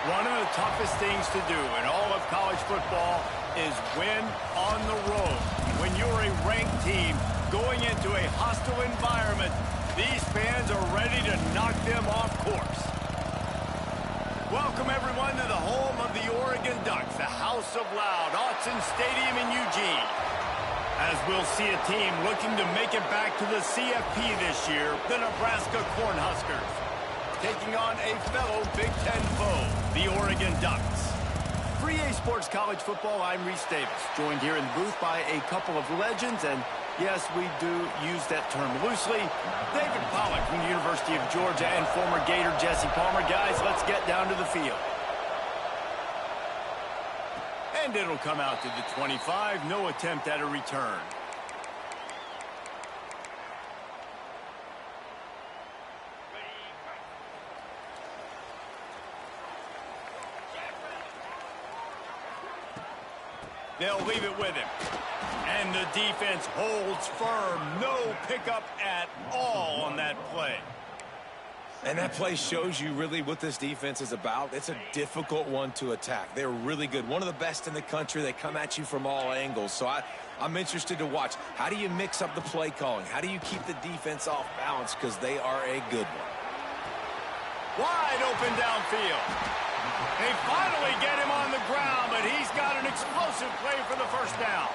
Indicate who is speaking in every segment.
Speaker 1: One of the toughest things to do in all of college football is win on the road. When you're a ranked team going into a hostile environment, these fans are ready to knock them off course. Welcome, everyone, to the home of the Oregon Ducks, the House of Loud, Autzen Stadium in Eugene. As we'll see a team looking to make it back to the CFP this year, the Nebraska Cornhuskers, taking on a fellow Big Ten foe, the Oregon Ducks. For EA Sports College Football, I'm Reese Davis, joined here in the booth by a couple of legends, and yes, we do use that term loosely. David Pollack from the University of Georgia and former Gator Jesse Palmer. Guys, let's get down to the field. And it'll come out to the 25, no attempt at a return. They'll leave it with him. And the defense holds firm. No pickup at all on that play.
Speaker 2: And that play shows you really what this defense is about. It's a difficult one to attack. They're really good. One of the best in the country. They come at you from all angles. So I'm interested to watch. How do you mix up the play calling? How do you keep the defense off balance? Because they are a good one.
Speaker 1: Wide open downfield. They finally get him on the ground, but he's got an explosive play for the first down.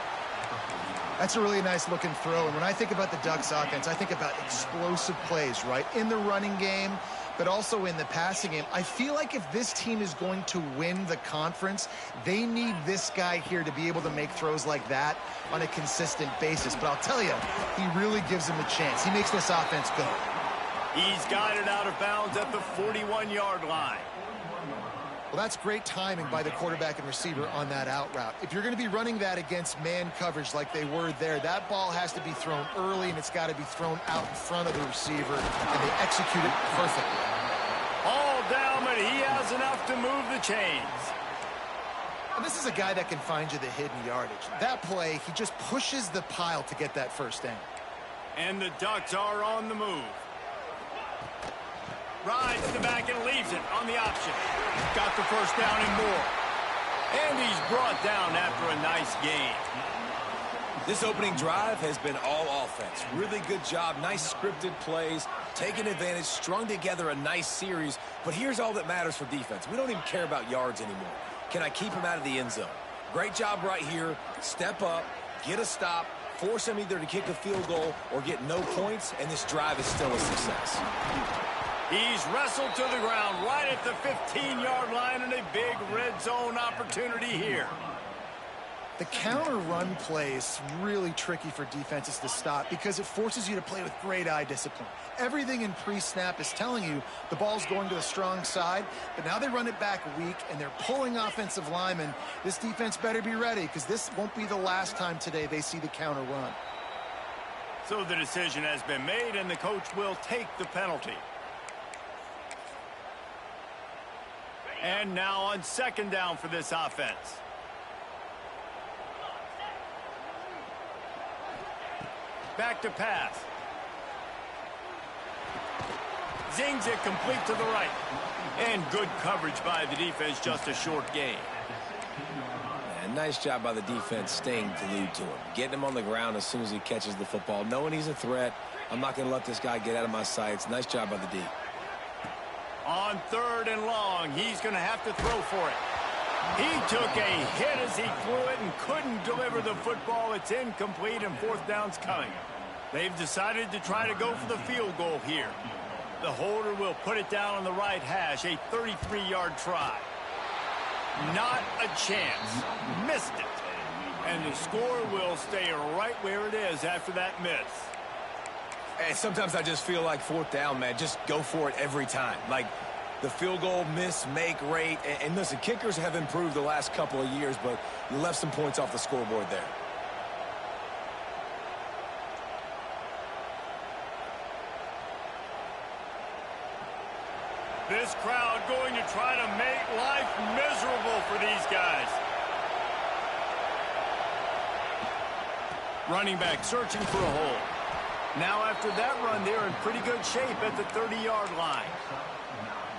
Speaker 3: That's a really nice looking throw. And when I think about the Ducks offense, I think about explosive plays, right? In the running game, but also in the passing game. I feel like if this team is going to win the conference, they need this guy here to be able to make throws like that on a consistent basis. But I'll tell you, he really gives them a chance. He makes this offense go.
Speaker 1: He's got it out of bounds at the 41-yard line.
Speaker 3: Well, that's great timing by the quarterback and receiver on that out route. If you're going to be running that against man coverage like they were there, that ball has to be thrown early, and it's got to be thrown out in front of the receiver, and they execute it perfectly.
Speaker 1: All down, but he has enough to move the chains.
Speaker 3: And this is a guy that can find you the hidden yardage. That play, he just pushes the pile to get that first down.
Speaker 1: And the Ducks are on the move. Rides to the back and leaves it on the option. Got the first down and more. And he's brought down after a nice gain.
Speaker 2: This opening drive has been all offense. Really good job. Nice scripted plays. Taking advantage. Strung together a nice series. But here's all that matters for defense. We don't even care about yards anymore. Can I keep him out of the end zone? Great job right here. Step up. Get a stop. Force him either to kick a field goal or get no points. And this drive is still a success.
Speaker 1: He's wrestled to the ground right at the 15-yard line, and a big red zone opportunity here.
Speaker 3: The counter run play is really tricky for defenses to stop because it forces you to play with great eye discipline. Everything in pre-snap is telling you the ball's going to the strong side, but now they run it back weak, and they're pulling offensive linemen. This defense better be ready because this won't be the last time today they see the counter run.
Speaker 1: So the decision has been made, and the coach will take the penalty. And now on second down for this offense. Back to pass. Zings it complete to the right. And good coverage by the defense, just a short gain.
Speaker 2: And nice job by the defense staying glued to him. Getting him on the ground as soon as he catches the football. Knowing he's a threat. I'm not going to let this guy get out of my sights. Nice job by the D.
Speaker 1: On third and long, he's going to have to throw for it. He took a hit as he threw it and couldn't deliver the football. It's incomplete, and fourth down's coming. They've decided to try to go for the field goal here. The holder will put it down on the right hash, a 33-yard try. Not a chance. Missed it. And the score will stay right where it is after that miss.
Speaker 2: And sometimes I just feel like fourth down, man, just go for it every time. Like the field goal miss, make rate. And listen, kickers have improved the last couple of years, but you left some points off the scoreboard there.
Speaker 1: This crowd going to try to make life miserable for these guys. Running back searching for a hole. Now after that run, they're in pretty good shape at the 30-yard line.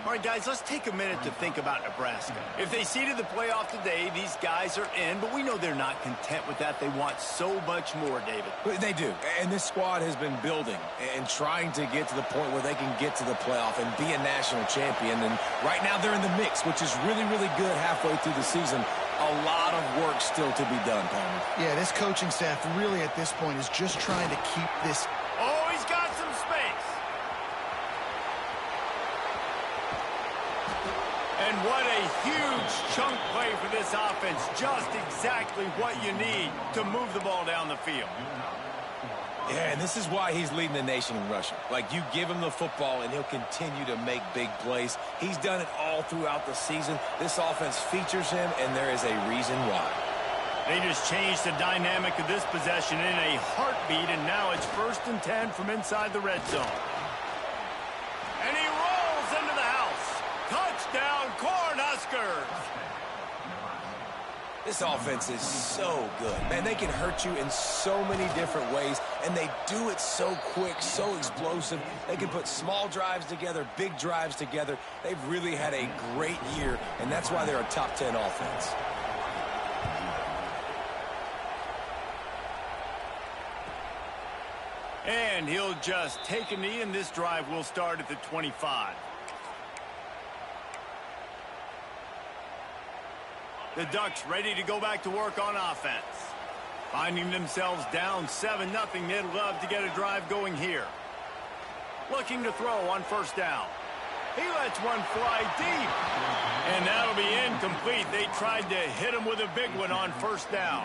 Speaker 1: All right, guys, let's take a minute to think about Nebraska. If they seeded the playoff today, these guys are in, but we know they're not content with that. They want so much more, David.
Speaker 2: They do, and this squad has been building and trying to get to the point where they can get to the playoff and be a national champion. And right now they're in the mix, which is really, really good halfway through the season. A lot of work still to be done, Palmer.
Speaker 3: Yeah, this coaching staff really at this point is just trying to keep this.
Speaker 1: Oh, he's got some space. And what a huge chunk play for this offense. Just exactly what you need to move the ball down the field.
Speaker 2: Yeah, and this is why he's leading the nation in rushing. Like, you give him the football, and he'll continue to make big plays. He's done it all throughout the season. This offense features him, and there is a reason why.
Speaker 1: They just changed the dynamic of this possession in a heartbeat, and now it's 1st and 10 from inside the red zone. And he rolls into the house. Touchdown, Cornhuskers!
Speaker 2: This offense is so good. Man, they can hurt you in so many different ways, and they do it so quick, so explosive. They can put small drives together, big drives together. They've really had a great year, and that's why they're a top 10 offense.
Speaker 1: And he'll just take a knee, and this drive will start at the 25. The Ducks ready to go back to work on offense. Finding themselves down 7-0, they'd love to get a drive going here. Looking to throw on 1st down. He lets one fly deep. And that'll be incomplete. They tried to hit him with a big one on 1st down.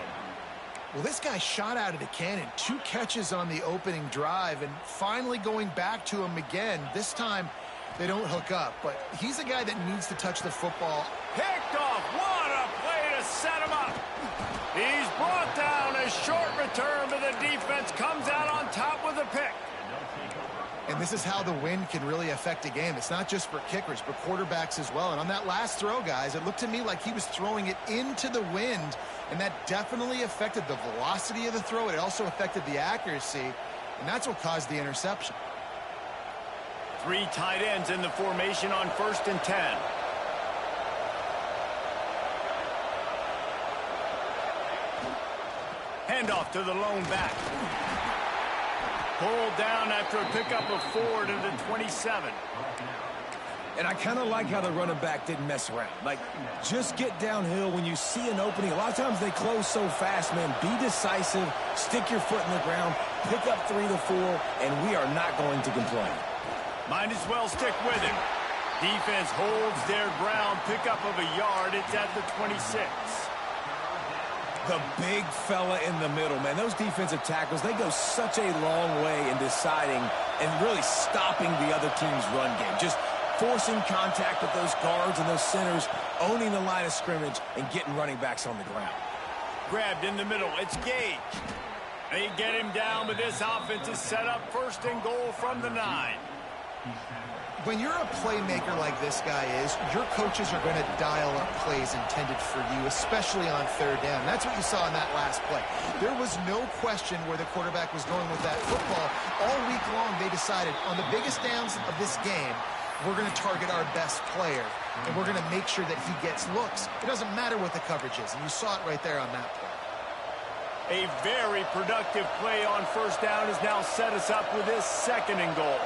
Speaker 3: Well, this guy shot out of the cannon. 2 catches on the opening drive, and finally going back to him again. This time, they don't hook up, but he's a guy that needs to touch the football.
Speaker 1: Picked off. What a play to set him up. He's brought down. A short return, but the defense comes out on top with a pick.
Speaker 3: And this is how the wind can really affect a game. It's not just for kickers, but quarterbacks as well. And on that last throw, guys, it looked to me like he was throwing it into the wind, and that definitely affected the velocity of the throw. It also affected the accuracy, and that's what caused the interception.
Speaker 1: 3 tight ends in the formation on 1st and 10. Handoff to the lone back. Pulled down after a pickup of 4 to the 27.
Speaker 2: And I kind of like how the running back didn't mess around. Like, just get downhill when you see an opening. A lot of times they close so fast, man. Be decisive, stick your foot in the ground, pick up 3 to 4, and we are not going to complain.
Speaker 1: Might as well stick with him. Defense holds their ground, pickup of a yard. It's at the 26.
Speaker 2: The big fella in the middle, man. Those defensive tackles, they go such a long way in deciding and really stopping the other team's run game. Just forcing contact with those guards and those centers, owning the line of scrimmage, and getting running backs on the ground.
Speaker 1: Grabbed in the middle. It's Gage. They get him down, but this offense is set up 1st and goal from the 9.
Speaker 3: When you're a playmaker like this guy is, your coaches are going to dial up plays intended for you, especially on 3rd down. That's what you saw in that last play. There was no question where the quarterback was going with that football. All week long, they decided on the biggest downs of this game, we're going to target our best player, and we're going to make sure that he gets looks. It doesn't matter what the coverage is, and you saw it right there on that play.
Speaker 1: A very productive play on 1st down has now set us up with this 2nd and goal.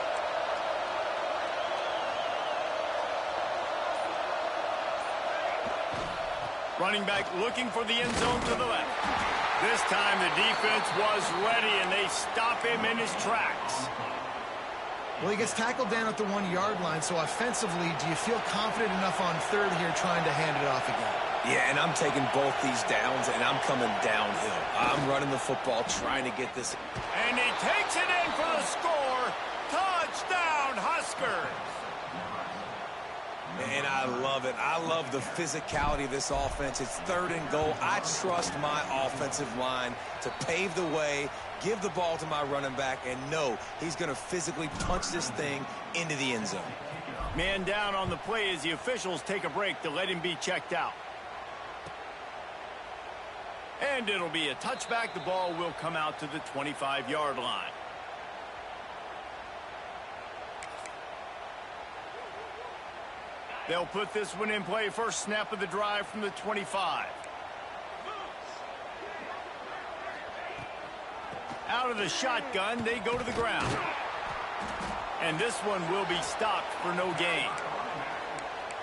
Speaker 1: Running back looking for the end zone to the left. This time the defense was ready, and they stop him in his tracks.
Speaker 3: Well, he gets tackled down at the 1-yard line, so offensively, do you feel confident enough on 3rd here trying to hand it off again?
Speaker 2: Yeah, and I'm taking both these downs, and I'm coming downhill. I'm running the football, trying to get this.
Speaker 1: And he takes it in for the score. Touchdown, Huskers.
Speaker 2: And I love it. I love the physicality of this offense. It's 3rd and goal. I trust my offensive line to pave the way, give the ball to my running back, and know he's going to physically punch this thing into the end zone.
Speaker 1: Man down on the play as the officials take a break to let him be checked out. And it'll be a touchback. The ball will come out to the 25-yard line. They'll put this one in play. First snap of the drive from the 25. Out of the shotgun, they go to the ground. And this one will be stopped for no gain.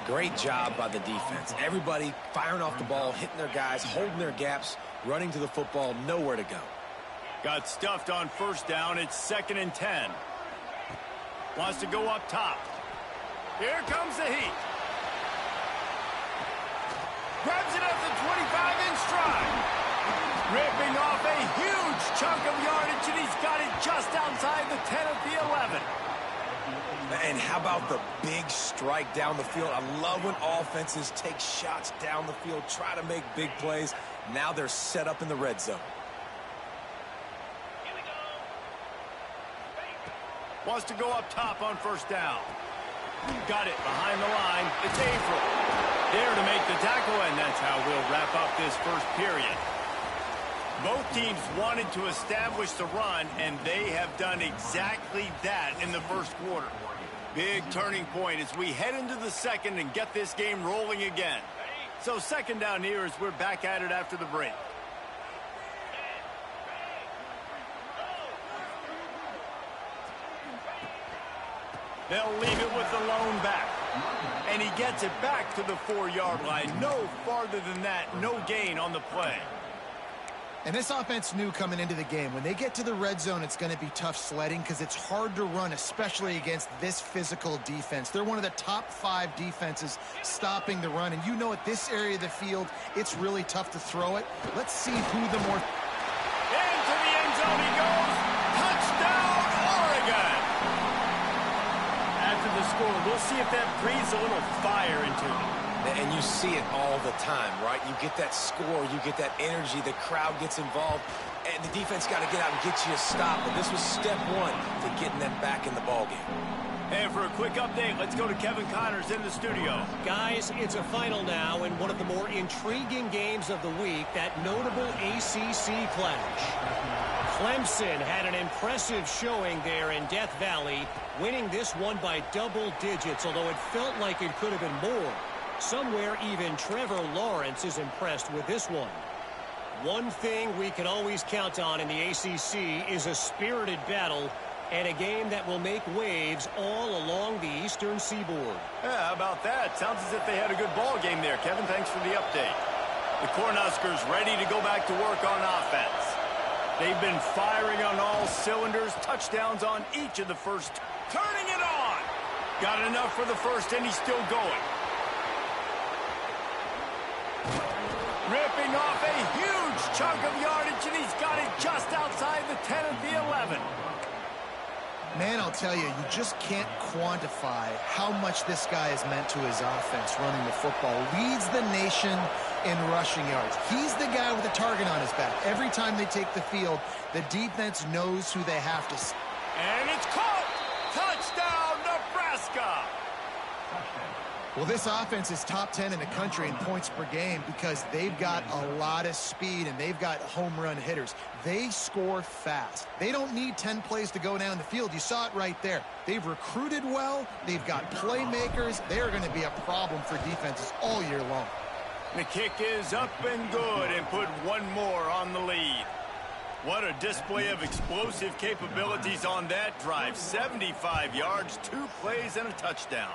Speaker 2: Great job by the defense. Everybody firing off the ball, hitting their guys, holding their gaps, running to the football, nowhere to go.
Speaker 1: Got stuffed on first down. It's 2nd and 10. Wants to go up top. Here comes the heat. Grabs it at the 25 in stride. Ripping off a huge chunk of yardage, and he's got it just outside the 10 of the 11.
Speaker 2: And how about the big strike down the field? I love when offenses take shots down the field, try to make big plays. Now they're set up in the red zone.
Speaker 1: Wants to go up top on first down. Got it behind the line. It's April. There to make the tackle, and that's how we'll wrap up this first period. Both teams wanted to establish the run, and they have done exactly that in the first quarter. Big turning point as we head into the second and get this game rolling again. So second down here as we're back at it after the break. They'll leave it with the lone back. And he gets it back to the 4-yard line. No farther than that, no gain on the play.
Speaker 3: And this offense knew coming into the game, when they get to the red zone, it's going to be tough sledding because it's hard to run, especially against this physical defense. They're one of the top 5 defenses stopping the run. And you know at this area of the field, it's really tough to throw it. Let's see who the more...
Speaker 1: Into the end zone he goes. Touchdown, Oregon! After the score, we'll see if that breathes a little fire into it.
Speaker 2: And you see it all the time, right? You get that score, you get that energy, the crowd gets involved, and the defense got to get out and get you a stop. But this was step 1 to getting them back in the ballgame.
Speaker 1: And for a quick update, let's go to Kevin Connors in the studio.
Speaker 4: Guys, it's a final now in one of the more intriguing games of the week, that notable ACC clash. Clemson had an impressive showing there in Death Valley, winning this one by double digits, although it felt like it could have been more. Somewhere even Trevor Lawrence is impressed with this one. One thing we can always count on in the ACC is a spirited battle and a game that will make waves all along the eastern seaboard.
Speaker 1: Yeah, how about that? Sounds as if they had a good ball game there. Kevin, thanks for the update. The Cornhuskers ready to go back to work on offense. They've been firing on all cylinders, touchdowns on each of the first. Turning it on! Got enough for the first, and he's still going. Ripping off a huge chunk of yardage, and he's got it just outside the 10 of the 11.
Speaker 3: Man, I'll tell you, you just can't quantify how much this guy has meant to his offense running the football. Leads the nation in rushing yards. He's the guy with a target on his back. Every time they take the field, the defense knows who they have to.
Speaker 1: And it's caught! Touchdown, Nebraska!
Speaker 3: Well, this offense is top 10 in the country in points per game because they've got a lot of speed and they've got home run hitters. They score fast. They don't need 10 plays to go down the field. You saw it right there. They've recruited well. They've got playmakers. They're going to be a problem for defenses all year long.
Speaker 1: The kick is up and good, and put one more on the lead. What a display of explosive capabilities on that drive. 75 yards, 2 plays, and a touchdown.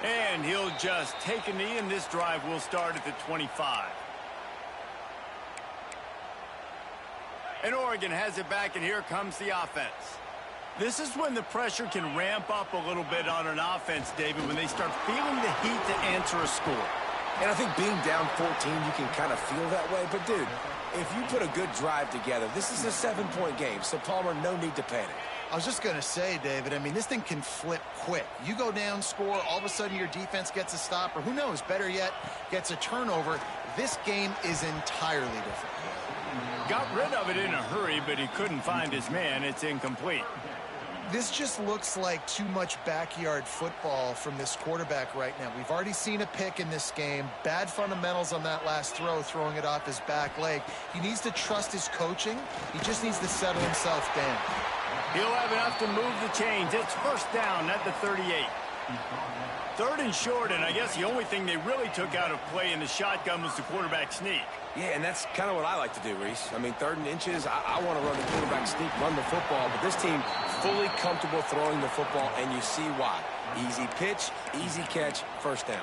Speaker 1: And he'll just take a knee, and this drive will start at the 25. And Oregon has it back, and here comes the offense. This is when the pressure can ramp up a little bit on an offense, David, when they start feeling the heat to answer a score.
Speaker 2: And I think being down 14, you can kind of feel that way. But, dude, if you put a good drive together, this is a 7-point game, so, Palmer, no need to panic.
Speaker 3: I was just going to say, David, I mean, this thing can flip quick. You go down, score, all of a sudden your defense gets a stop, or who knows, better yet, gets a turnover. This game is entirely different.
Speaker 1: Got rid of it in a hurry, but he couldn't find his man. It's incomplete.
Speaker 3: This just looks like too much backyard football from this quarterback right now. We've already seen a pick in this game. Bad fundamentals on that last throw, throwing it off his back leg. He needs to trust his coaching. He just needs to settle himself down.
Speaker 1: He'll have enough to move the chains. It's first down at the 38. Third and short, and I guess the only thing they really took out of play in the shotgun was the quarterback sneak.
Speaker 2: Yeah, and that's kind of what I like to do, Reese. I mean, 3rd and inches, I want to run the quarterback sneak, run the football, but this team fully comfortable throwing the football, and you see why. Easy pitch, easy catch, first down.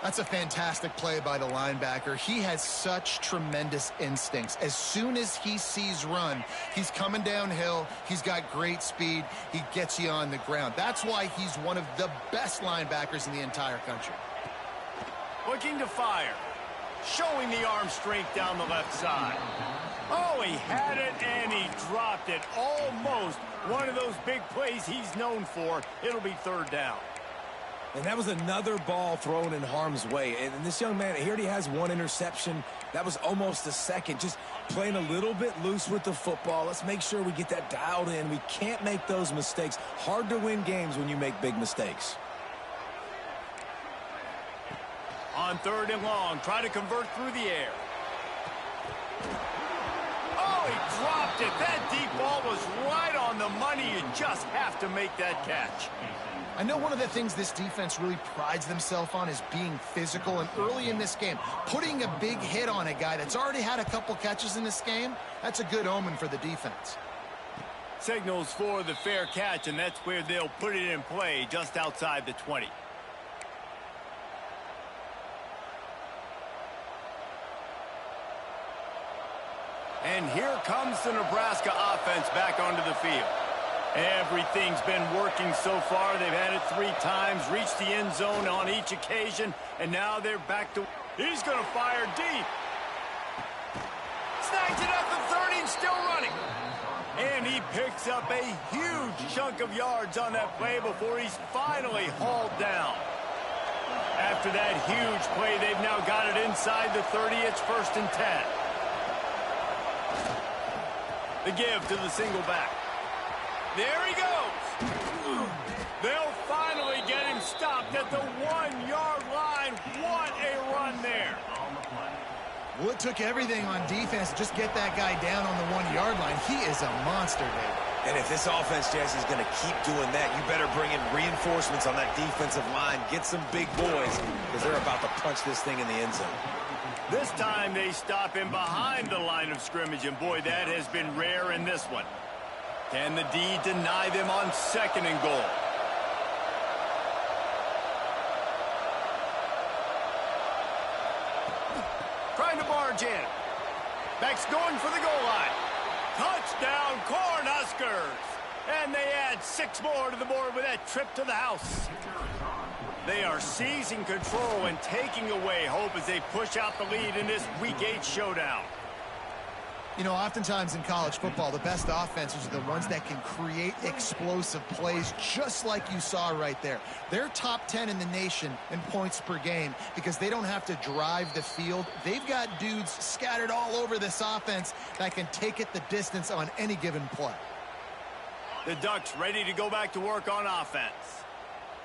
Speaker 3: That's a fantastic play by the linebacker. He has such tremendous instincts. As soon as he sees run, he's coming downhill. He's got great speed. He gets you on the ground. That's why he's one of the best linebackers in the entire country.
Speaker 1: Looking to fire. Showing the arm strength down the left side. Oh, he had it and he dropped it. Almost one of those big plays he's known for. It'll be 3rd down.
Speaker 2: And that was another ball thrown in harm's way. And this young man, he already has 1 interception. That was almost a second. Just playing a little bit loose with the football. Let's make sure we get that dialed in. We can't make those mistakes. Hard to win games when you make big mistakes.
Speaker 1: On 3rd and long, try to convert through the air. Oh, he dropped it. That deep ball was right on the money. You just have to make that catch.
Speaker 3: I know one of the things this defense really prides themselves on is being physical, and early in this game, putting a big hit on a guy that's already had a couple catches in this game, that's a good omen for the defense.
Speaker 1: Signals for the fair catch, and that's where they'll put it in play just outside the 20. And here comes the Nebraska offense back onto the field. Everything's been working so far. They've had it 3 times, reached the end zone on each occasion, and now they're back to... He's going to fire deep. Snags it at the 30 and still running. And he picks up a huge chunk of yards on that play before he's finally hauled down. After that huge play, they've now got it inside the 30. It's 1st and 10. The give to the single back. There he goes. They'll finally get him stopped at the 1-yard line. What a run there.
Speaker 3: Well, it took everything on defense to just get that guy down on the 1-yard line. He is a monster, David.
Speaker 2: And if this offense, Jesse, is going to keep doing that, you better bring in reinforcements on that defensive line. Get some big boys, because they're about to punch this thing in the end zone.
Speaker 1: This time they stop him behind the line of scrimmage, and boy, that has been rare in this one. Can the D deny them on 2nd and goal? Trying to barge in. Back's going for the goal line. Touchdown, Cornhuskers! And they add 6 more to the board with that trip to the house. They are seizing control and taking away hope as they push out the lead in this Week 8 showdown.
Speaker 3: You know, oftentimes in college football, the best offenses are the ones that can create explosive plays, just like you saw right there. They're top 10 in the nation in points per game because they don't have to drive the field. They've got dudes scattered all over this offense that can take it the distance on any given play.
Speaker 1: The Ducks ready to go back to work on offense.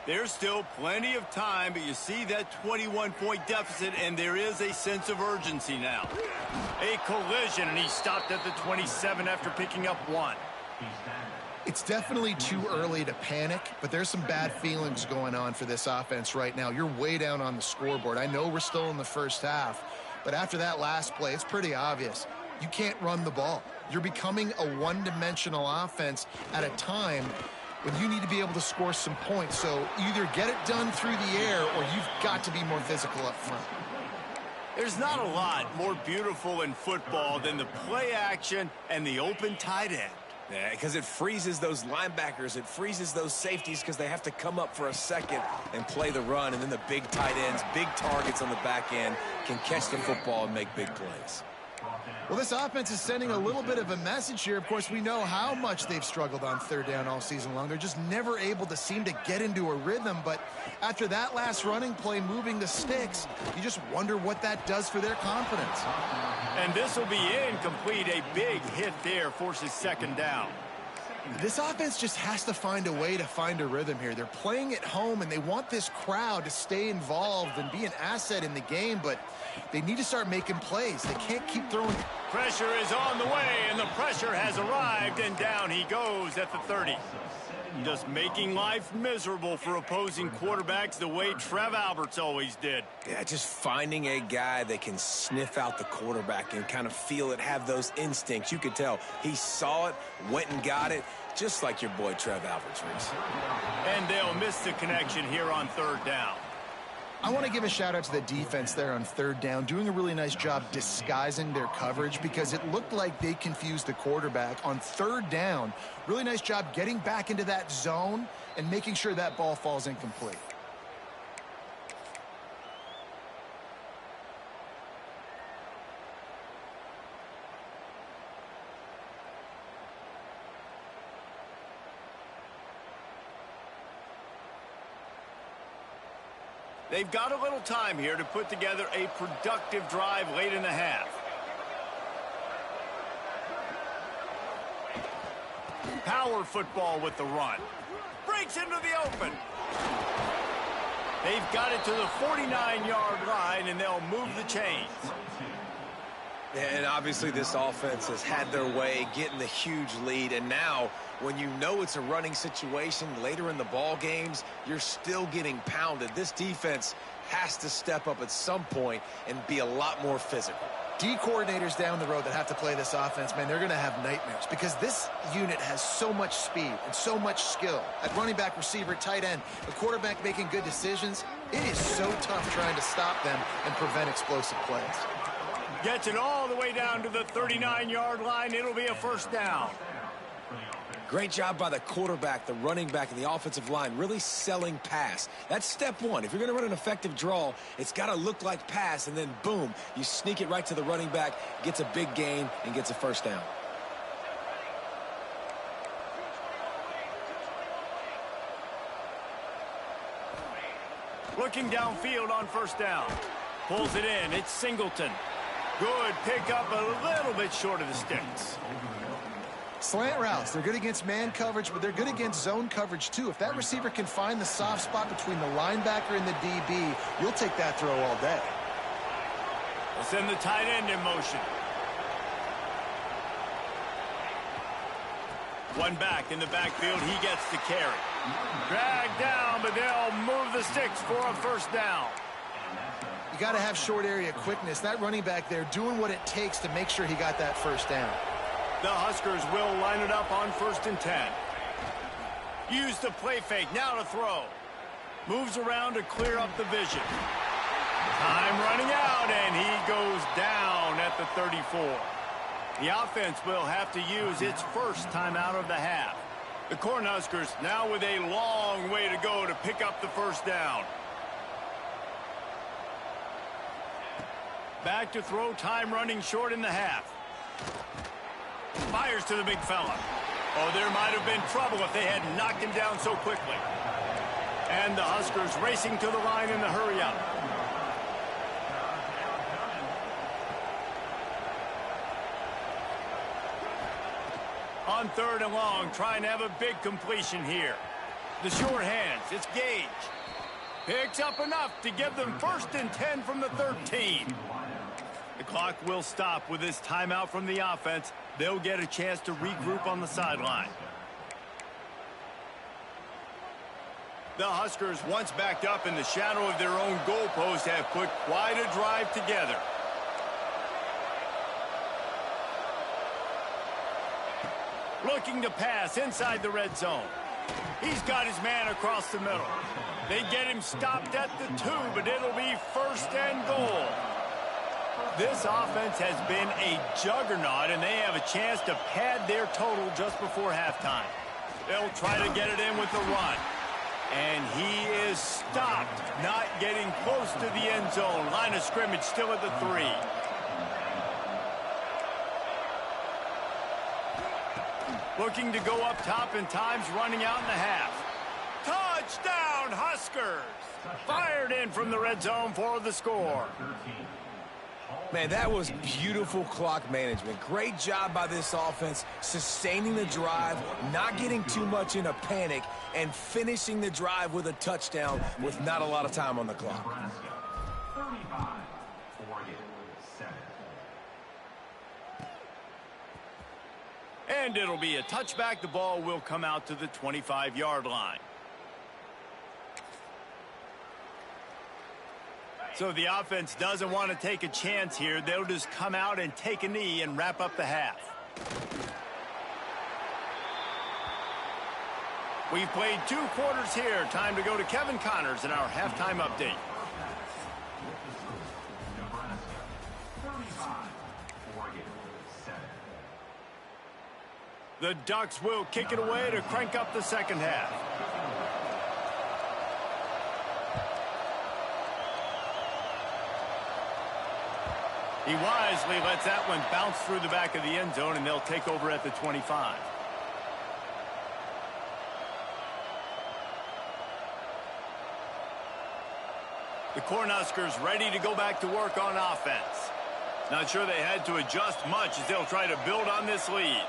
Speaker 1: There's still plenty of time, but you see that 21-point deficit, and there is a sense of urgency now. A collision, and he stopped at the 27 after picking up 1.
Speaker 3: It's definitely too early to panic, but there's some bad feelings going on for this offense right now. You're way down on the scoreboard. I know we're still in the first half, but after that last play, it's pretty obvious. You can't run the ball. You're becoming a one-dimensional offense at a time when you need to be able to score some points. So either get it done through the air or you've got to be more physical up front.
Speaker 1: There's not a lot more beautiful in football than the play action and the open tight end.
Speaker 2: Yeah, because it freezes those linebackers. It freezes those safeties because they have to come up for a second and play the run. And then the big tight ends, big targets on the back end can catch the football and make big plays.
Speaker 3: Well, this offense is sending a little bit of a message here. Of course, we know how much they've struggled on 3rd down all season long. They're just never able to seem to get into a rhythm. But after that last running play, moving the sticks, you just wonder what that does for their confidence.
Speaker 1: And this will be incomplete. A big hit there forces 2nd down.
Speaker 3: This offense just has to find a way to find a rhythm here. They're playing at home, and they want this crowd to stay involved and be an asset in the game, but they need to start making plays. They can't keep throwing.
Speaker 1: Pressure is on the way, and the pressure has arrived, and down he goes at the 30. Just making life miserable for opposing quarterbacks the way Trev Alberts always did.
Speaker 2: Yeah, just finding a guy that can sniff out the quarterback and kind of feel it, have those instincts. You could tell he saw it, went and got it, just like your boy Trev Alberts, Reese.
Speaker 1: And they'll miss the connection here on third down.
Speaker 3: I want to give a shout out to the defense there on third down, doing a really nice job disguising their coverage because it looked like they confused the quarterback on third down. Really nice job getting back into that zone and making sure that ball falls incomplete.
Speaker 1: They've got a little time here to put together a productive drive late in the half. Power football with the run. Breaks into the open. They've got it to the 49-yard line, and they'll move the chains.
Speaker 2: And obviously this offense has had their way getting the huge lead, and now when you know it's a running situation later in the ball games, you're still getting pounded. This defense has to step up at some point and be a lot more physical.
Speaker 3: D coordinators down the road that have to play this offense, man, they're going to have nightmares because this unit has so much speed and so much skill. At running back, receiver, tight end, the quarterback making good decisions, it is so tough trying to stop them and prevent explosive plays.
Speaker 1: Gets it all the way down to the 39-yard line. It'll be a first down.
Speaker 2: Great job by the quarterback, the running back, and the offensive line really selling pass. That's step one. If you're going to run an effective draw, it's got to look like pass, and then boom, you sneak it right to the running back, gets a big gain, and gets a first down.
Speaker 1: Looking downfield on first down. Pulls it in. It's Singleton. Good pickup, a little bit short of the sticks.
Speaker 3: Slant routes, they're good against man coverage, but they're good against zone coverage too. If that receiver can find the soft spot between the linebacker and the DB, you'll take that throw all day.
Speaker 1: We'll send the tight end in motion. One back in the backfield, he gets the carry. Dragged down, but they'll move the sticks for a first down.
Speaker 3: You got to have short area quickness. That running back there doing what it takes to make sure he got that first down.
Speaker 1: The Huskers will line it up on 1st and 10. Use the play fake, now to throw. Moves around to clear up the vision. Time running out, and he goes down at the 34. The offense will have to use its first timeout of the half. The Cornhuskers now with a long way to go to pick up the first down. Back to throw, time running short in the half. Fires to the big fella. Oh, there might have been trouble if they had knocked him down so quickly. And the Huskers racing to the line in the hurry up. On 3rd and long, trying to have a big completion here. The short hands, it's Gage. Picks up enough to give them 1st and 10 from the 13. The clock will stop with this timeout from the offense. They'll get a chance to regroup on the sideline. The Huskers, once backed up in the shadow of their own goalpost, have put quite a drive together. Looking to pass inside the red zone. He's got his man across the middle. They get him stopped at the 2, but it'll be 1st and goal. This offense has been a juggernaut, and they have a chance to pad their total just before halftime. They'll try to get it in with the run. And he is stopped, not getting close to the end zone. Line of scrimmage still at the 3. Looking to go up top, and time's running out in the half. Touchdown, Huskers! Fired in from the red zone for the score.
Speaker 2: Man, that was beautiful clock management. Great job by this offense, sustaining the drive, not getting too much in a panic, and finishing the drive with a touchdown with not a lot of time on the clock.
Speaker 1: And it'll be a touchback. The ball will come out to the 25-yard line. So the offense doesn't want to take a chance here. They'll just come out and take a knee and wrap up the half. We've played 2 quarters here. Time to go to Kevin Connors in our halftime update. The Ducks will kick it away to crank up the second half. He wisely lets that one bounce through the back of the end zone, and they'll take over at the 25. The Cornhuskers ready to go back to work on offense. Not sure they had to adjust much as they'll try to build on this lead.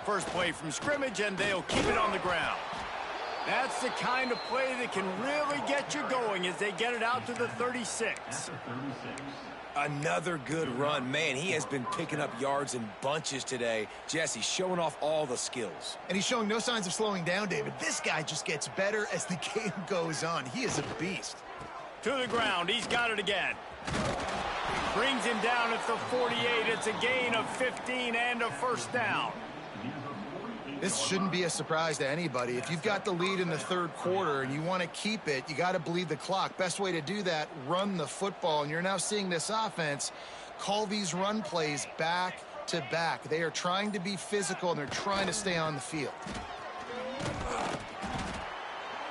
Speaker 1: First play from scrimmage, and they'll keep it on the ground. That's the kind of play that can really get you going as they get it out to the 36.
Speaker 2: Another good run. Man, he has been picking up yards in bunches today. Jesse showing off all the skills.
Speaker 3: And he's showing no signs of slowing down, David. This guy just gets better as the game goes on. He is a beast.
Speaker 1: To the ground. He's got it again. Brings him down at the 48. It's a gain of 15 and a first down.
Speaker 3: This shouldn't be a surprise to anybody. If you've got the lead in the third quarter and you want to keep it, you got to bleed the clock. Best way to do that, run the football. And you're now seeing this offense call these run plays back to back. They are trying to be physical, and they're trying to stay on the field.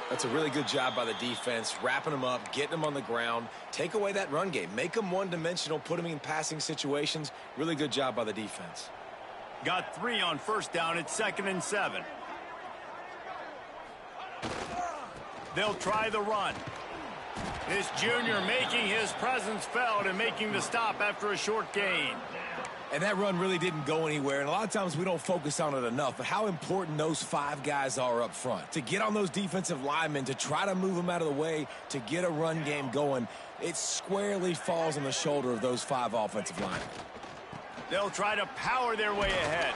Speaker 2: That's a really good job by the defense, wrapping them up, getting them on the ground. Take away that run game. Make them one-dimensional, put them in passing situations. Really good job by the defense.
Speaker 1: Got 3 on first down. It's 2nd and 7. They'll try the run. This junior making his presence felt and making the stop after a short gain.
Speaker 2: And that run really didn't go anywhere. And a lot of times we don't focus on it enough. But how important those 5 guys are up front. To get on those defensive linemen, to try to move them out of the way, to get a run game going, it squarely falls on the shoulder of those 5 offensive linemen.
Speaker 1: They'll try to power their way ahead.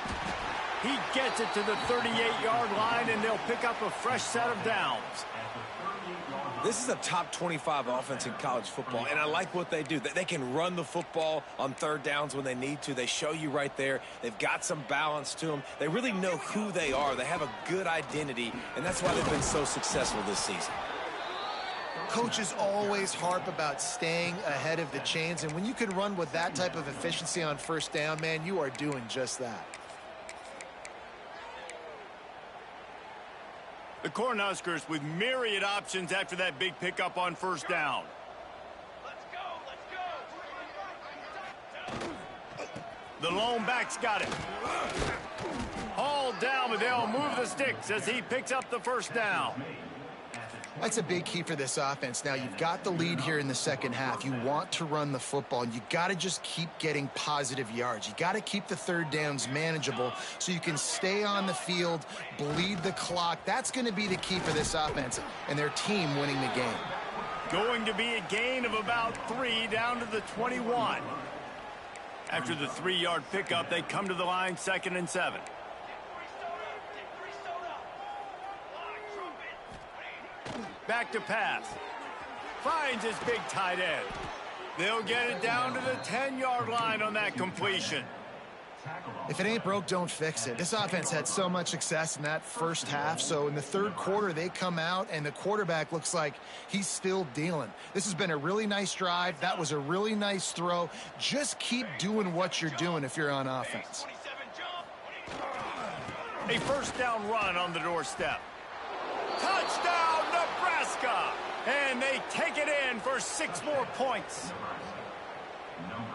Speaker 1: He gets it to the 38-yard line, and they'll pick up a fresh set of downs.
Speaker 2: This is a top 25 offense in college football, and I like what they do. They can run the football on third downs when they need to. They show you right there. They've got some balance to them. They really know who they are. They have a good identity, and that's why they've been so successful this season.
Speaker 3: Coaches always harp about staying ahead of the chains, and when you can run with that type of efficiency on first down, man, you are doing just that.
Speaker 1: The Cornhuskers with myriad options after that big pickup on first down. Let's go. The lone back's got it. Hauled down, but they'll move the sticks as he picks up the first down.
Speaker 3: That's a big key for this offense. Now, you've got the lead here in the second half. You want to run the football, and you got to just keep getting positive yards. You got to keep the third downs manageable so you can stay on the field, bleed the clock. That's going to be the key for this offense and their team winning the game.
Speaker 1: Going to be a gain of about 3 down to the 21. After the 3-yard pickup, they come to the line 2nd and 7. Back to pass. Finds his big tight end. They'll get it down to the 10-yard line on that completion.
Speaker 3: If it ain't broke, don't fix it. This offense had so much success in that first half, so in the third quarter, they come out, and the quarterback looks like he's still dealing. This has been a really nice drive. That was a really nice throw. Just keep doing what you're doing if you're on offense.
Speaker 1: A first down run on the doorstep. Touchdown, Nebraska! And they take it in for 6 more points.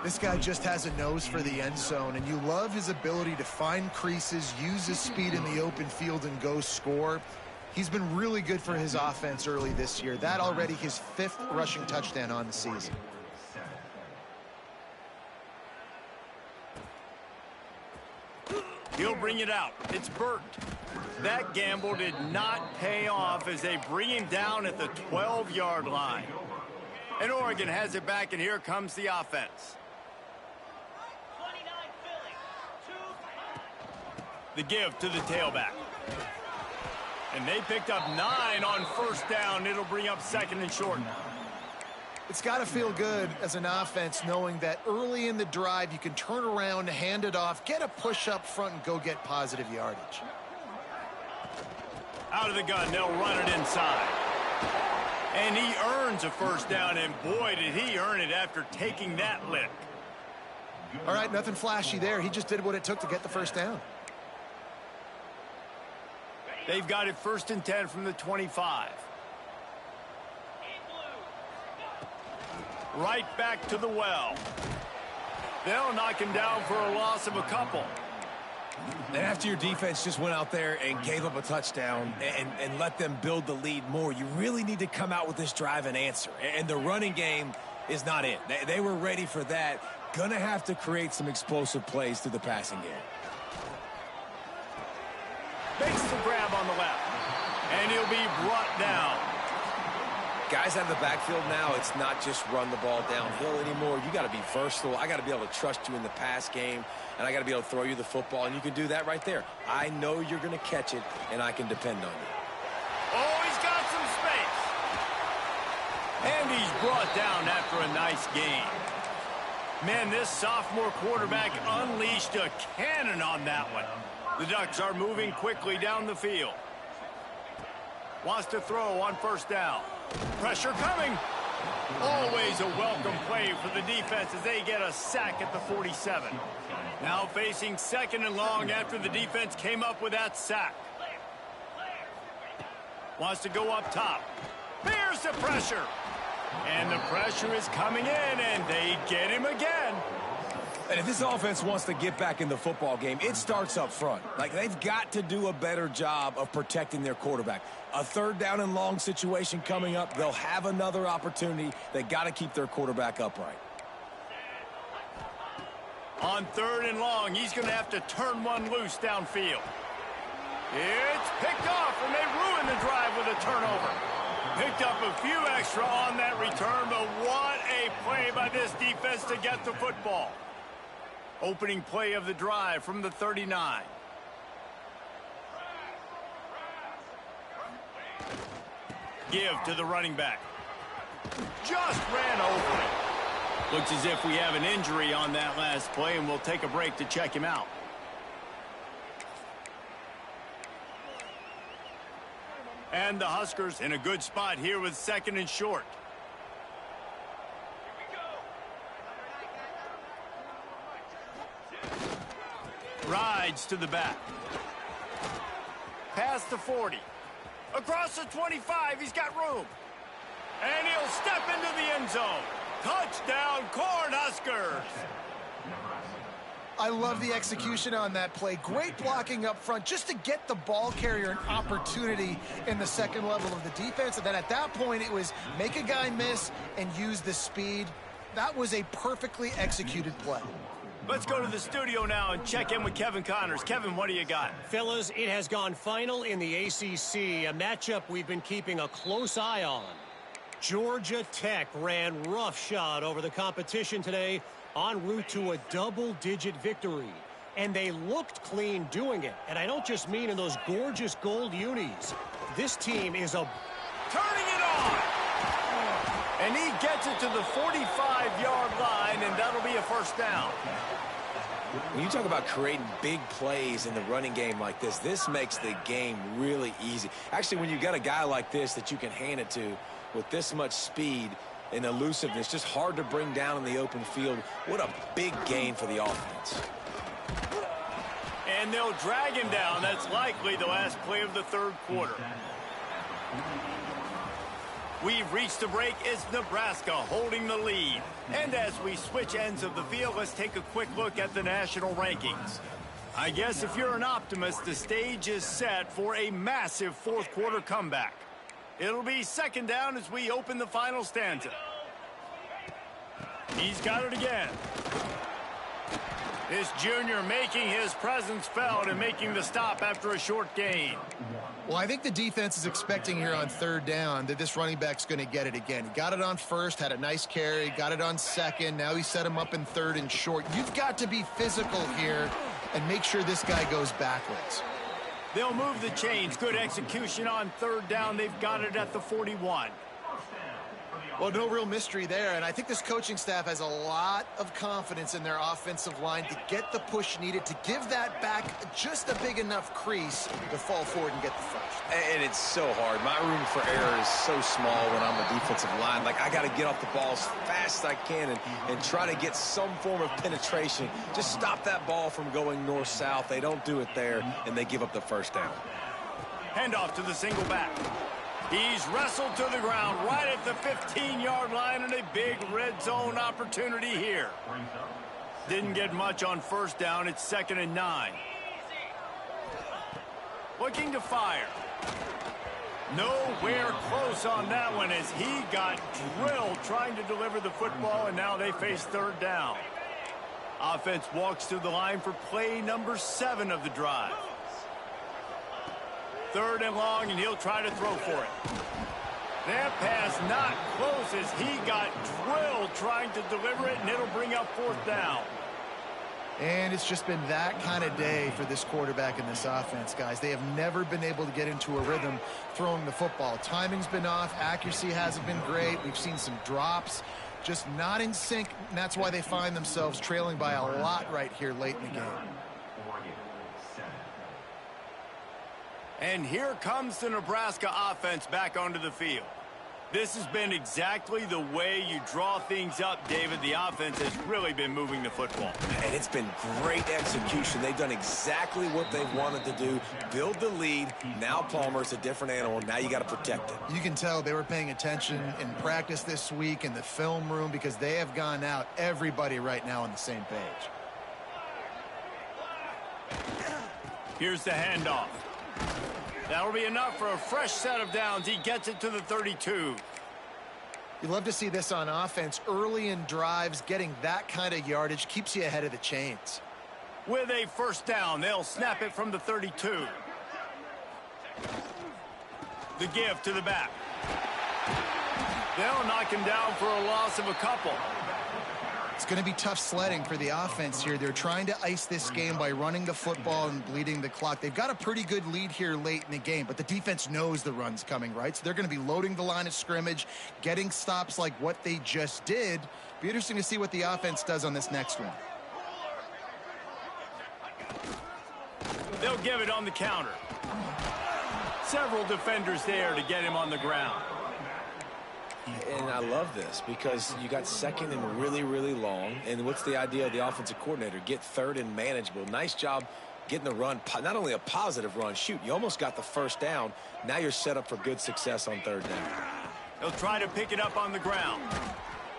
Speaker 3: This guy just has a nose for the end zone, and you love his ability to find creases, use his speed in the open field, and go score. He's been really good for his offense early this year. That already his 5th rushing touchdown on the season.
Speaker 1: He'll bring it out. It's Burt. That gamble did not pay off as they bring him down at the 12-yard line. And Oregon has it back, and here comes the offense. The give to the tailback. And they picked up 9 on first down. It'll bring up 2nd and short.
Speaker 3: It's got to feel good as an offense knowing that early in the drive you can turn around, hand it off, get a push up front, and go get positive yardage.
Speaker 1: Out of the gun, they'll run it inside. And he earns a first down, and boy, did he earn it after taking that lick.
Speaker 3: All right, nothing flashy there. He just did what it took to get the first down.
Speaker 1: They've got it 1st and 10 from the 25. Right back to the well. They'll knock him down for a loss of a couple.
Speaker 2: And after your defense just went out there and gave up a touchdown and let them build the lead more, you really need to come out with this drive and answer. And the running game is not it. They were ready for that. Gonna have to create some explosive plays through the passing game.
Speaker 1: Makes the grab on the left. And he'll be brought down.
Speaker 2: Guys out of the backfield now, it's not just run the ball downhill anymore. You got to be versatile. I got to be able to trust you in the pass game, and I got to be able to throw you the football, and you can do that right there. I know you're going to catch it, and I can depend on you.
Speaker 1: Oh, he's got some space. And he's brought down after a nice gain. Man, this sophomore quarterback unleashed a cannon on that one. The Ducks are moving quickly down the field. Wants to throw on first down. Pressure coming. Always a welcome play for the defense as they get a sack at the 47. Now facing 2nd and long after the defense came up with that sack. Wants to go up top. Here's the pressure. And the pressure is coming in, and they get him again.
Speaker 2: And if this offense wants to get back in the football game, it starts up front. Like, they've got to do a better job of protecting their quarterback. A 3rd down and long situation coming up. They'll have another opportunity. They got to keep their quarterback upright.
Speaker 1: On 3rd and long, he's going to have to turn one loose downfield. It's picked off, and they ruin the drive with a turnover. Picked up a few extra on that return, but what a play by this defense to get the football. Opening play of the drive from the 39. Give to the running back. Just ran over it. Looks as if we have an injury on that last play, and we'll take a break to check him out. And the Huskers in a good spot here with 2nd and short. Rides to the back. Past the 40. Across the 25, he's got room. And he'll step into the end zone. Touchdown, Cornhuskers!
Speaker 3: I love the execution on that play. Great blocking up front just to get the ball carrier an opportunity in the 2nd level of the defense. And then at that point, it was make a guy miss and use the speed. That was a perfectly executed play.
Speaker 1: Let's go to the studio now and check in with Kevin Connors. Kevin, what do you got?
Speaker 4: Fellas, it has gone final in the ACC, a matchup we've been keeping a close eye on. Georgia Tech ran roughshod over the competition today, en route to a double-digit victory. And they looked clean doing it. And I don't just mean in those gorgeous gold unis. This team is
Speaker 1: turning it on! And he gets it to the 45-yard line, and that'll be a first down.
Speaker 2: When you talk about creating big plays in the running game like this makes the game really easy. Actually, when you got a guy like this that you can hand it to with this much speed and elusiveness, just hard to bring down in the open field. What a big gain for the offense.
Speaker 1: And they'll drag him down. That's likely the last play of the 3rd quarter. We've reached the break. It's Nebraska holding the lead. And as we switch ends of the field, let's take a quick look at the national rankings. I guess if you're an optimist, the stage is set for a massive 4th quarter comeback. It'll be 2nd down as we open the final stanza. He's got it again. This junior making his presence felt and making the stop after a short gain.
Speaker 3: Well, I think the defense is expecting here on third down that this running back's going to get it again. He got it on first, had a nice carry, got it on second. Now he set him up in third and short. You've got to be physical here and make sure this guy goes backwards.
Speaker 1: They'll move the chains. Good execution on third down. They've got it at the 41.
Speaker 3: Well, no real mystery there, and I think this coaching staff has a lot of confidence in their offensive line to get the push needed to give that back just a big enough crease to fall forward and get the first.
Speaker 2: And it's so hard. My room for error is so small when I'm a defensive line. Like, I got to get off the ball as fast as I can and try to get some form of penetration. Just stop that ball from going north-south. They don't do it there, and they give up the first down.
Speaker 1: Handoff to the single back. He's wrestled to the ground right at the 15-yard line, and a big red zone opportunity here. Didn't get much on first down. It's 2nd and 9. Looking to fire. Nowhere close on that one as he got drilled trying to deliver the football, and now they face third down. Offense walks to the line for play number 7 of the drive. 3rd and long, and he'll try to throw for it. That pass not close as he got drilled trying to deliver it, and it'll bring up 4th down.
Speaker 3: And it's just been that kind of day for this quarterback and this offense, guys. They have never been able to get into a rhythm throwing the football. Timing's been off. Accuracy hasn't been great. We've seen some drops, just not in sync, and that's why they find themselves trailing by a lot right here late in the game.
Speaker 1: And here comes the Nebraska offense back onto the field. This has been exactly the way you draw things up, David. The offense has really been moving the football.
Speaker 2: And it's been great execution. They've done exactly what they've wanted to do. Build the lead. Now Palmer's a different animal. Now you got to protect it.
Speaker 3: You can tell they were paying attention in practice this week in the film room because they have gone out, everybody right now on the same page.
Speaker 1: Here's the handoff. That'll be enough for a fresh set of downs. He gets it to the 32.
Speaker 3: You love to see this on offense. Early in drives, getting that kind of yardage keeps you ahead of the chains.
Speaker 1: With a first down, they'll snap it from the 32. The give to the back. They'll knock him down for a loss of a couple.
Speaker 3: It's going to be tough sledding for the offense here. They're trying to ice this game by running the football and bleeding the clock. They've got a pretty good lead here late in the game, but the defense knows the run's coming, right? So they're going to be loading the line of scrimmage, getting stops like what they just did. Be interesting to see what the offense does on this next one.
Speaker 1: They'll give it on the counter. Several defenders there to get him on the ground.
Speaker 2: And I love this because you got 2nd and really, really long. And what's the idea of the offensive coordinator? Get 3rd and manageable. Nice job getting the run. Not only a positive run, shoot, you almost got the first down. Now you're set up for good success on 3rd down.
Speaker 1: He'll try to pick it up on the ground.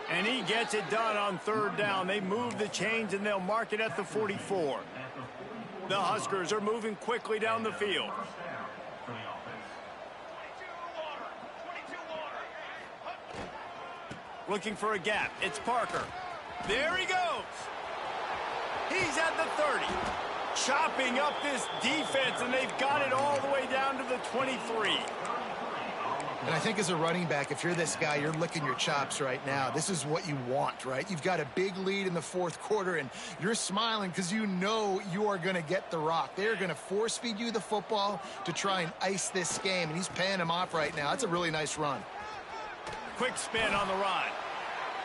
Speaker 1: And he gets it done on 3rd down. They move the chains and they'll mark it at the 44. The Huskers are moving quickly down the field. Looking for a gap. It's Parker. There he goes. He's at the 30. Chopping up this defense, and they've got it all the way down to the 23.
Speaker 3: And I think as a running back, if you're this guy, you're licking your chops right now. This is what you want, right? You've got a big lead in the 4th quarter, and you're smiling because you know you are going to get the rock. They're going to force feed you the football to try and ice this game, and he's paying him off right now. That's a really nice run.
Speaker 1: Quick spin on the run.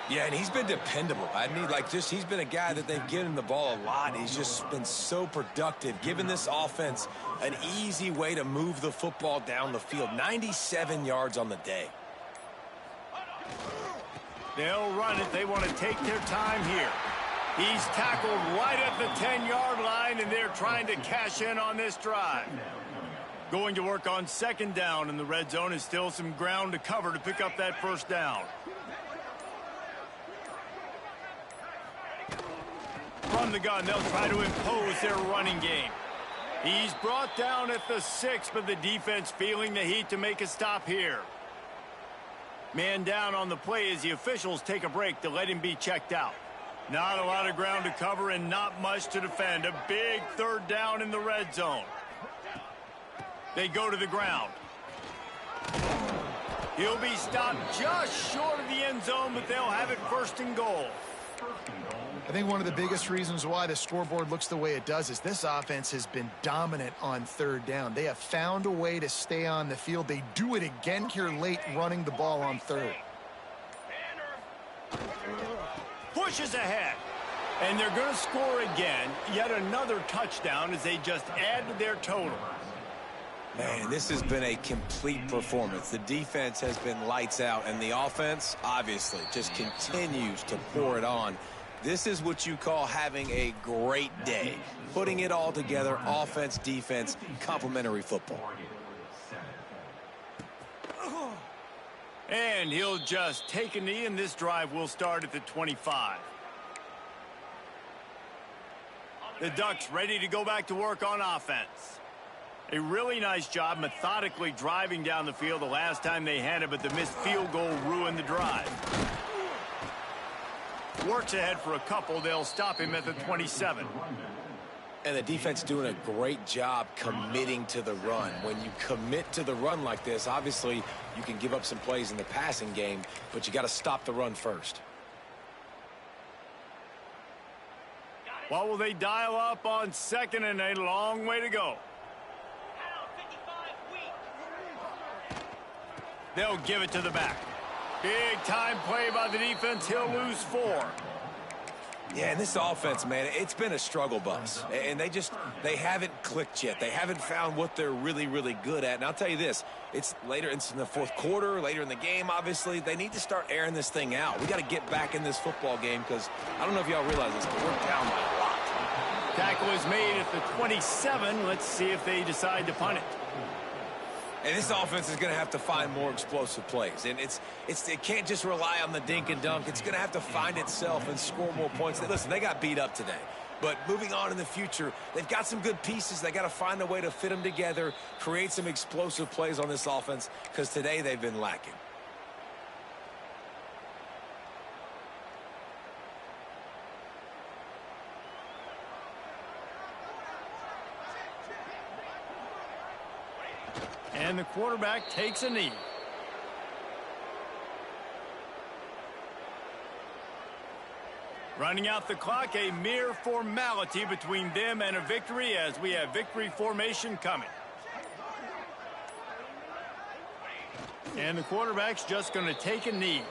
Speaker 2: Yeah, and he's been dependable. He's been a guy that they've given him the ball a lot. He's just been so productive, giving this offense an easy way to move the football down the field. 97 yards on the day.
Speaker 1: They'll run it. They want to take their time here. He's tackled right at the 10-yard line, and they're trying to cash in on this drive. Going to work on 2nd down, and the red zone is still some ground to cover to pick up that first down. From the gun, they'll try to impose their running game. He's brought down at the 6, but the defense feeling the heat to make a stop here. Man down on the play as the officials take a break to let him be checked out. Not a lot of ground to cover and not much to defend. A big third down in the red zone. They go to the ground. He'll be stopped just short of the end zone, but they'll have it first and goal.
Speaker 3: I think one of the biggest reasons why the scoreboard looks the way it does is this offense has been dominant on third down. They have found a way to stay on the field. They do it again here late, running the ball on third.
Speaker 1: Pushes ahead. And they're going to score again. Yet another touchdown as they just add to their total.
Speaker 2: Man, this has been a complete performance. The defense has been lights out, and the offense, obviously, just continues to pour it on. This is what you call having a great day. Putting it all together, offense, defense, complementary football.
Speaker 1: And he'll just take a knee, and this drive will start at the 25. The Ducks ready to go back to work on offense. A really nice job methodically driving down the field the last time they had it, but the missed field goal ruined the drive. Works ahead for a couple. They'll stop him at the 27.
Speaker 2: And the defense doing a great job committing to the run. When you commit to the run like this, obviously you can give up some plays in the passing game, but you got to stop the run first.
Speaker 1: What will they dial up on second and a long way to go? They'll give it to the back. Big time play by the defense. He'll lose 4.
Speaker 2: Yeah, and this offense, man, it's been a struggle bus. And they haven't clicked yet. They haven't found what they're really, really good at. And I'll tell you this, it's in the fourth quarter, later in the game, obviously. They need to start airing this thing out. We got to get back in this football game because I don't know if y'all realize this, but we're down by a lot.
Speaker 1: Tackle is made at the 27. Let's see if they decide to punt it.
Speaker 2: And this offense is going to have to find more explosive plays. And it can't just rely on the dink and dunk. It's going to have to find itself and score more points. Listen, they got beat up today. But moving on in the future, they've got some good pieces. They got to find a way to fit them together, create some explosive plays on this offense, because today they've been lacking.
Speaker 1: And the quarterback takes a knee. Running out the clock, a mere formality between them and a victory as we have victory formation coming. And the quarterback's just going to take a knee.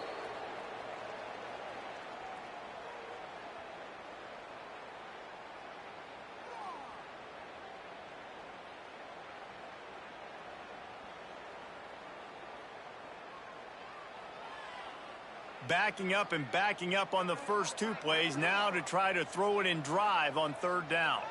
Speaker 1: Backing up and backing up on the first 2 plays now to try to throw it in drive on third down.